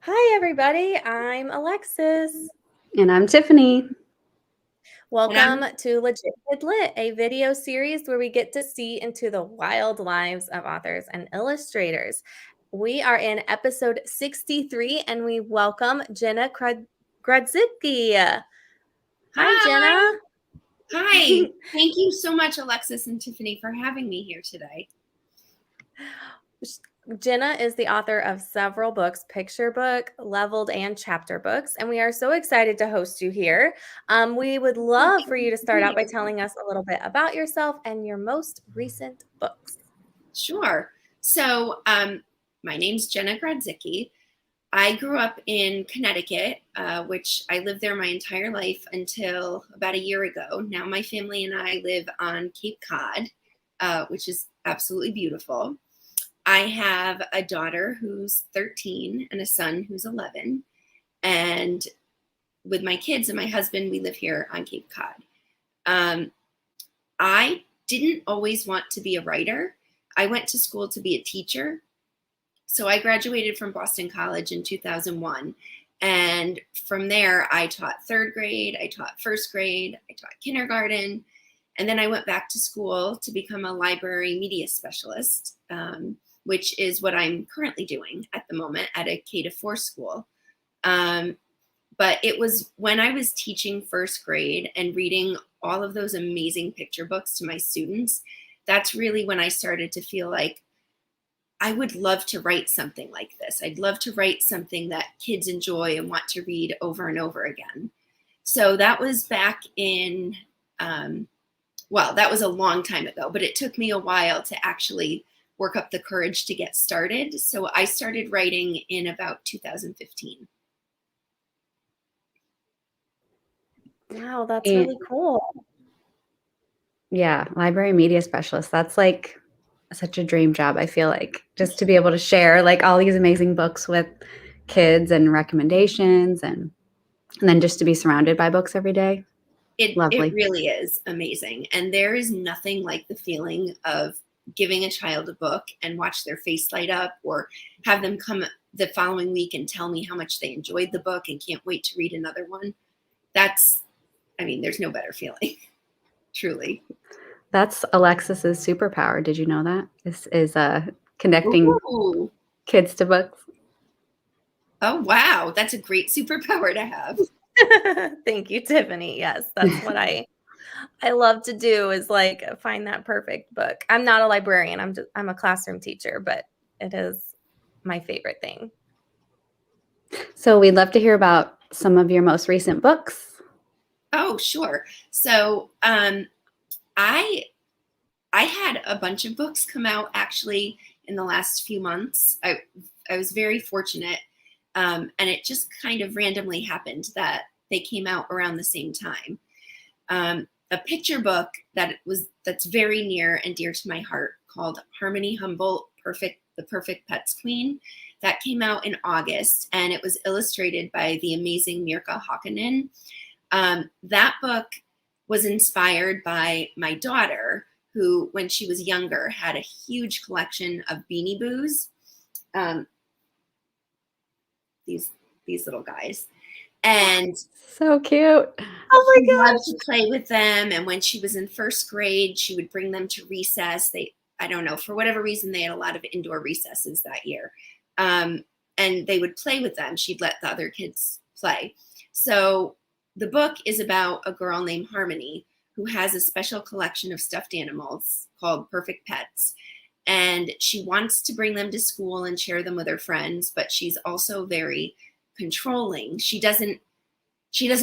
Hi, everybody. I'm Alexis. And I'm Tiffany. Welcome to Legit KidLit, a video series where we get to see into the wild lives of authors and illustrators. We are in episode 63, and we welcome Jenna Grodzicki. Hi, Jenna. Hi. Hi. Thank you so much, Alexis and Tiffany, for having me here today. Jenna is the author of several books, picture book, leveled, and chapter books, and we are so excited to host you here. We would love for you to start out by telling us a little bit about yourself and your most recent books. Sure. So my name's Jenna Grodzicki. I grew up in Connecticut, which I lived there my entire life until about a year ago. Now my family and I live on Cape Cod, which is absolutely beautiful. I have a daughter who's 13 and a son who's 11. And with my kids and my husband, we live here on Cape Cod. I didn't always want to be a writer. I went to school to be a teacher. So I graduated from Boston College in 2001. And from there, I taught third grade, I taught first grade, I taught kindergarten. And then I went back to school to become a library media specialist, which is what I'm currently doing at the moment at a K-4 school. But it was when I was teaching first grade and reading all of those amazing picture books to my students, that's really when I started to feel like I would love to write something like this. I'd love to write something that kids enjoy and want to read over and over again. So that was back in, that was a long time ago, but it took me a while to actually work up the courage to get started. So I started writing in about 2015. Wow, that's really cool. Yeah, library media specialist. That's like such a dream job, I feel like, just to be able to share like all these amazing books with kids and recommendations and then just to be surrounded by books every day. It Lovely. really is amazing. And there is nothing like the feeling of giving a child a book and watch their face light up, or have them come the following week and tell me how much they enjoyed the book and can't wait to read another one. There's no better feeling, truly. That's Alexis's superpower. Did you know that? This is connecting kids to books. Oh, wow. That's a great superpower to have. Thank you, Tiffany. Yes, that's what I love to do, is like find that perfect book. I'm not a librarian. I'm a classroom teacher, but it is my favorite thing. So we'd love to hear about some of your most recent books. Oh, sure. So I had a bunch of books come out actually in the last few months. I was very fortunate, and it just kind of randomly happened that they came out around the same time. A picture book that's very near and dear to my heart, called Harmony Humboldt, The Perfect Pets Queen, that came out in August, and it was illustrated by the amazing Mirka Hawkinen. That book was inspired by my daughter, who, when she was younger, had a huge collection of Beanie Boos. These little guys. And so cute. Oh my gosh. Loved to play with them. And when she was in first grade, she would bring them to recess. I don't know, for whatever reason, they had a lot of indoor recesses that year. And they would play with them. She'd let the other kids play. So the book is about a girl named Harmony who has a special collection of stuffed animals called Perfect Pets. And she wants to bring them to school and share them with her friends, but she's also very controlling. She doesn't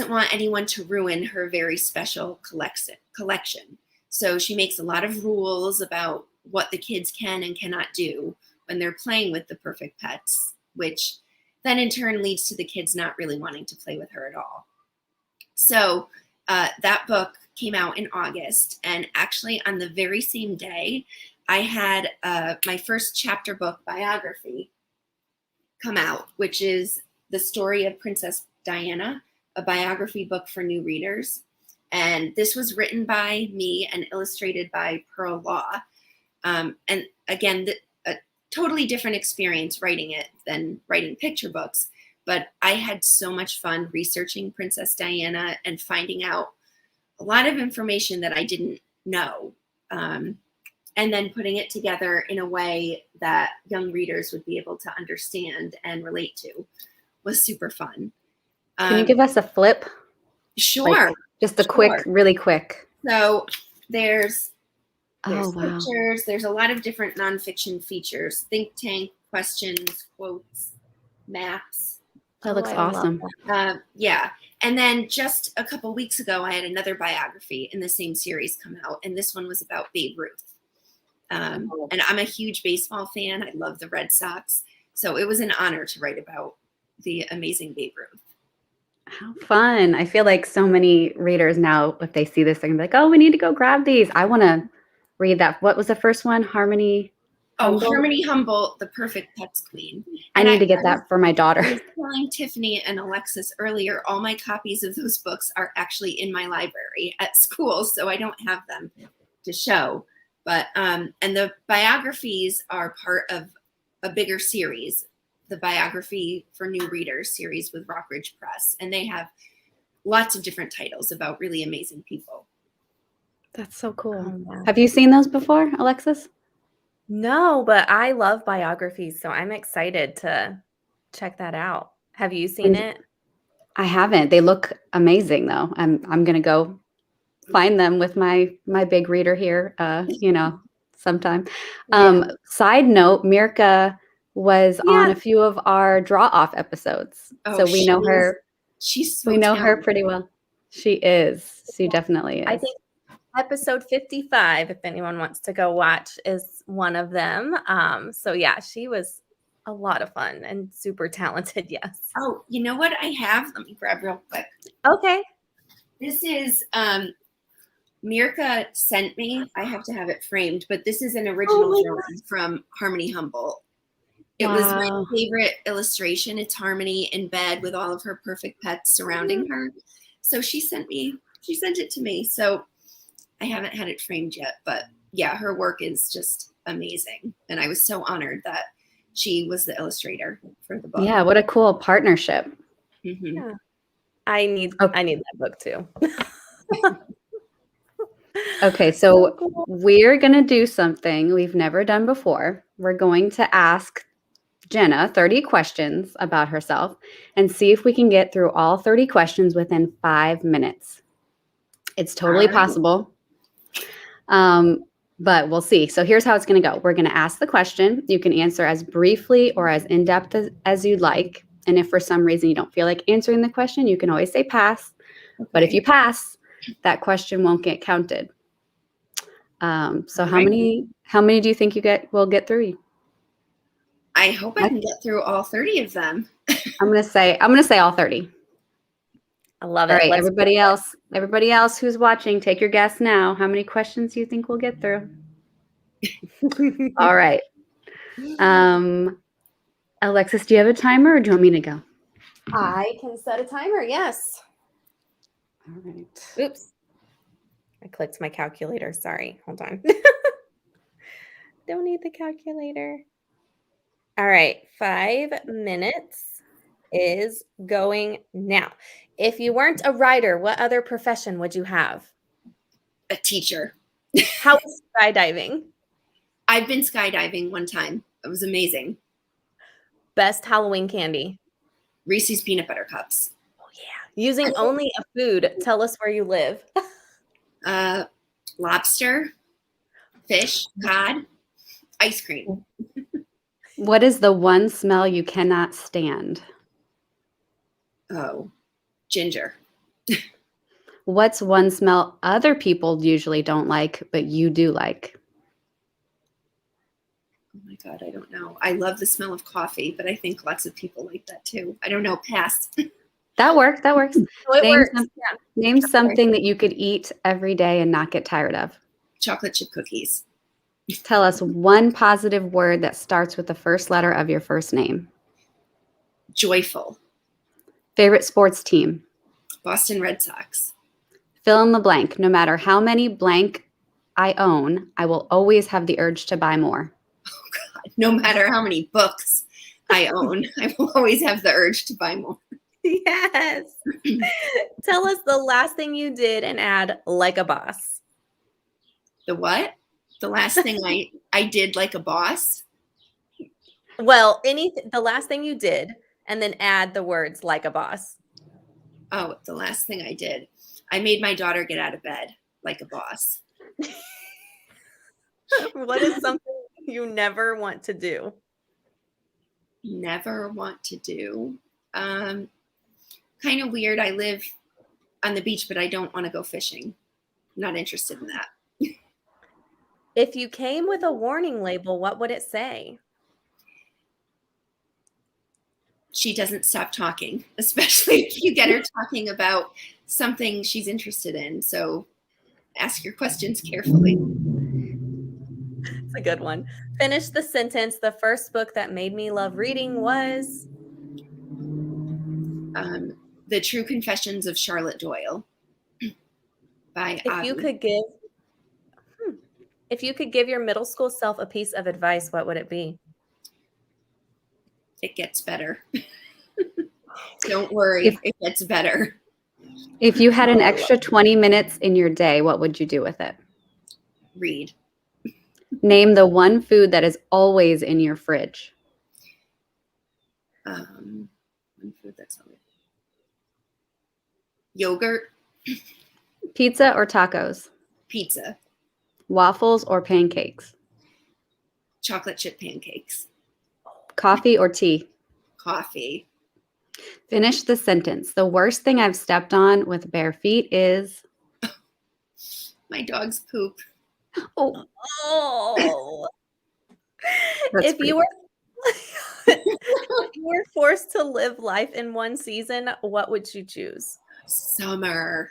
want anyone to ruin her very special collection. So she makes a lot of rules about what the kids can and cannot do when they're playing with the Perfect Pets, which then in turn leads to the kids not really wanting to play with her at all. So that book came out in August, and actually on the very same day, I had my first chapter book biography come out, which is the story of Princess Diana, a biography book for new readers. And this was written by me and illustrated by Pearl Law. And again, a totally different experience writing it than writing picture books. But I had so much fun researching Princess Diana and finding out a lot of information that I didn't know. And then putting it together in a way that young readers would be able to understand and relate to was super fun. Can you give us a flip? Sure. Like just a quick, really quick. So there's wow. pictures. There's a lot of different nonfiction features, think tank, questions, quotes, maps. That looks awesome. Yeah. And then just a couple weeks ago, I had another biography in the same series come out. And this one was about Babe Ruth. And I'm a huge baseball fan. I love the Red Sox. So it was an honor to write about the amazing Babe Ruth. How fun. I feel like so many readers now, if they see this, they're going to be like, oh, we need to go grab these. I want to read that. What was the first one? Harmony Humboldt? Harmony Humboldt, the Perfect Pets Queen. I need to get that for my daughter. I was telling Tiffany and Alexis earlier, all my copies of those books are actually in my library at school, so I don't have them to show. But and the biographies are part of a bigger series, the Biography for New Readers series with Rockridge Press, and they have lots of different titles about really amazing people. That's so cool. Have you seen those before, Alexis? No, but I love biographies, so I'm excited to check that out. Have you seen it? I haven't. They look amazing, though. I'm gonna go find them with my big reader here. Sometime. Side note: Mirka was on a few of our draw off episodes, so we know her. We know her pretty well. She is. She definitely is. I think episode 55, if anyone wants to go watch, is one of them. So yeah, she was a lot of fun and super talented. Yes. Oh, you know what I have? Let me grab real quick. Okay. This is Mirka sent me. I have to have it framed, but this is an original drawing from Harmony Humboldt. It was my favorite illustration. It's Harmony in bed with all of her perfect pets surrounding her. So she sent it to me. So I haven't had it framed yet, but yeah, her work is just amazing. And I was so honored that she was the illustrator for the book. Yeah, what a cool partnership. Mm-hmm. Yeah. I need that book too. Okay, so we're going to do something we've never done before. We're going to ask Jenna 30 questions about herself and see if we can get through all 30 questions within 5 minutes. It's totally possible. But we'll see. So here's how it's going to go. We're going to ask the question. You can answer as briefly or as in-depth as you'd like. And if for some reason you don't feel like answering the question, you can always say pass. Okay. But if you pass, that question won't get counted. So how many do you think we'll get through? I hope I can get through all 30 of them. I'm going to say all 30. I love it. All right, everybody else who's watching, take your guess now. How many questions do you think we'll get through? All right. Alexis, do you have a timer or do you want me to go? I can set a timer, yes. All right. Oops. I clicked my calculator. Sorry. Hold on. Don't need the calculator. All right. 5 minutes is going now. If you weren't a writer, what other profession would you have? A teacher. How is skydiving? I've been skydiving one time. It was amazing. Best Halloween candy? Reese's Peanut Butter Cups. Oh, yeah. Using only a food. Tell us where you live. Lobster, fish, cod, ice cream. What is the one smell you cannot stand? Oh, ginger. What's one smell other people usually don't like, but you do like? Oh my God, I don't know. I love the smell of coffee, but I think lots of people like that too. I don't know. Pass. That works. Oh, it works. Name something that you could eat every day and not get tired of. Chocolate chip cookies. Tell us one positive word that starts with the first letter of your first name. Joyful. Favorite sports team? Boston Red Sox. Fill in the blank. No matter how many blank I own, I will always have the urge to buy more. Oh God. No matter how many books I own. I will always have the urge to buy more. Yes. Tell us the last thing you did and add like a boss. The what? The last thing I did like a boss? Well, the last thing you did, and then add the words like a boss. Oh, the last thing I did. I made my daughter get out of bed like a boss. What is something you never want to do? Never want to do. Kind of weird. I live on the beach, but I don't want to go fishing. Not interested in that. If you came with a warning label, what would it say? She doesn't stop talking, especially if you get her talking about something she's interested in. So ask your questions carefully. It's a good one. Finish the sentence. The first book that made me love reading was The True Confessions of Charlotte Doyle by if Avi. you could give your middle school self a piece of advice, what would it be? It gets better. Don't worry, it gets better. If you had an extra 20 minutes in your day, what would you do with it? Read. Name the one food that is always in your fridge. One food that's always yogurt. Pizza or tacos? Pizza. Waffles or pancakes? Chocolate chip pancakes. Coffee or tea? Coffee. Finish the sentence. The worst thing I've stepped on with bare feet is My dog's poop. oh. If you were forced to live life in one season, what would you choose? Summer.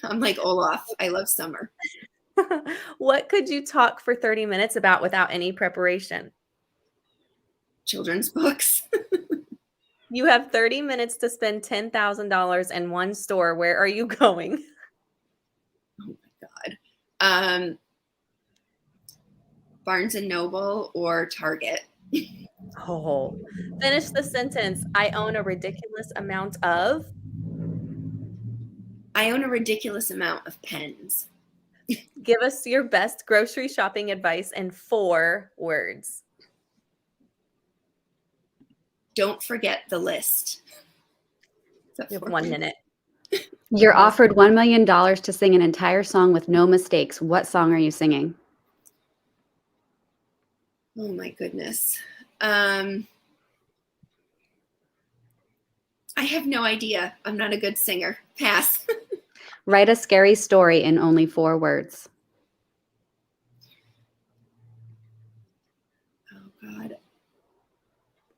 I'm like Olaf. I love summer. What could you talk for 30 minutes about without any preparation? Children's books. You have 30 minutes to spend $10,000 in one store. Where are you going? Oh my God. Barnes and Noble or Target. Oh, finish the sentence. I own a ridiculous amount of. I own a ridiculous amount of pens. Give us your best grocery shopping advice in 4 words. Don't forget the list. You have 1 minute. You're offered $1 million to sing an entire song with no mistakes. What song are you singing? Oh my goodness. I have no idea. I'm not a good singer. Pass. Write a scary story in only 4 words. Oh God.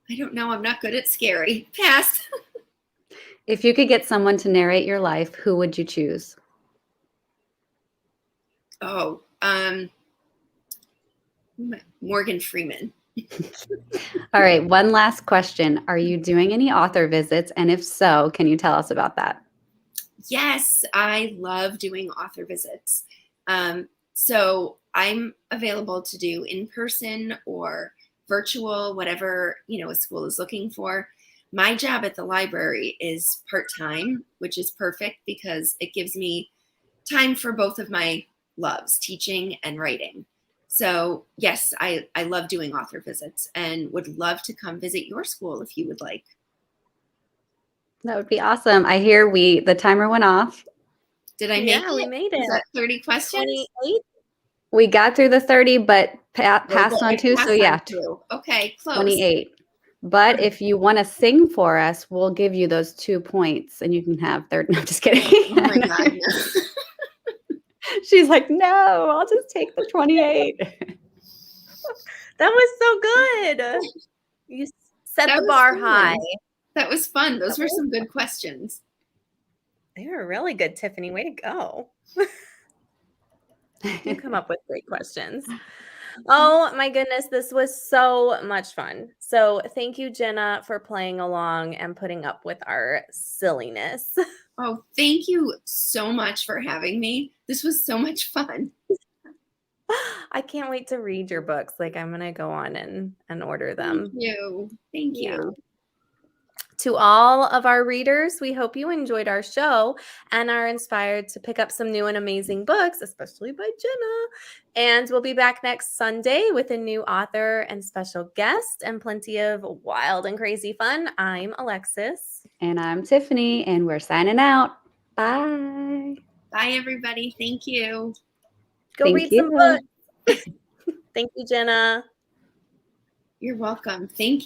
I don't know. I'm not good at scary. Pass. If you could get someone to narrate your life, who would you choose? Oh, Morgan Freeman. All right, one last question. Are you doing any author visits? And if so, can you tell us about that? Yes, I love doing author visits. So I'm available to do in person or virtual, whatever, a school is looking for. My job at the library is part-time, which is perfect because it gives me time for both of my loves, teaching and writing. So yes, I love doing author visits and would love to come visit your school if you would like. That would be awesome. I hear the timer went off. Did I make it? Yeah, we made it. Is that 30 questions? 28? We got through the 30, but passed on 2. So yeah, okay, close. 28. But if you want to sing for us, we'll give you those 2 points and you can have 30. No, I'm just kidding. Oh my God, no. She's like, no, I'll just take the 28. That was so good. You set the bar high. That was fun. Those were some good questions. They were really good, Tiffany. Way to go. You come up with great questions. Oh my goodness, this was so much fun. So thank you, Jenna, for playing along and putting up with our silliness. Oh, thank you so much for having me. This was so much fun. I can't wait to read your books. Like I'm gonna go on and order them. Thank you. Thank Yeah. you. To all of our readers, we hope you enjoyed our show and are inspired to pick up some new and amazing books, especially by Jenna. And we'll be back next Sunday with a new author and special guest and plenty of wild and crazy fun. I'm Alexis. And I'm Tiffany, and we're signing out. Bye. Bye, everybody. Thank you. Go Thank read you. some books. Thank you, Jenna. You're welcome. Thank you.